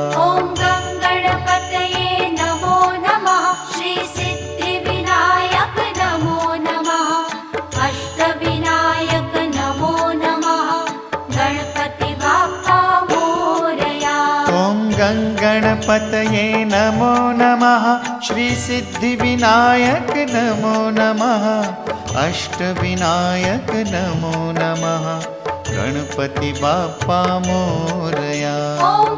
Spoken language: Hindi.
ॐ गणपतये नमो नमः। श्री सिद्धिविनायक नमो नमः। अष्टविनायक नमो नमः। गणपति बाप्पा मोरया। ॐ गणपतये नमो नमः। श्री सिद्धिविनायक नमो नमः। अष्टविनायक नमो नमः। गणपति बाप्पा मोरया। ॐ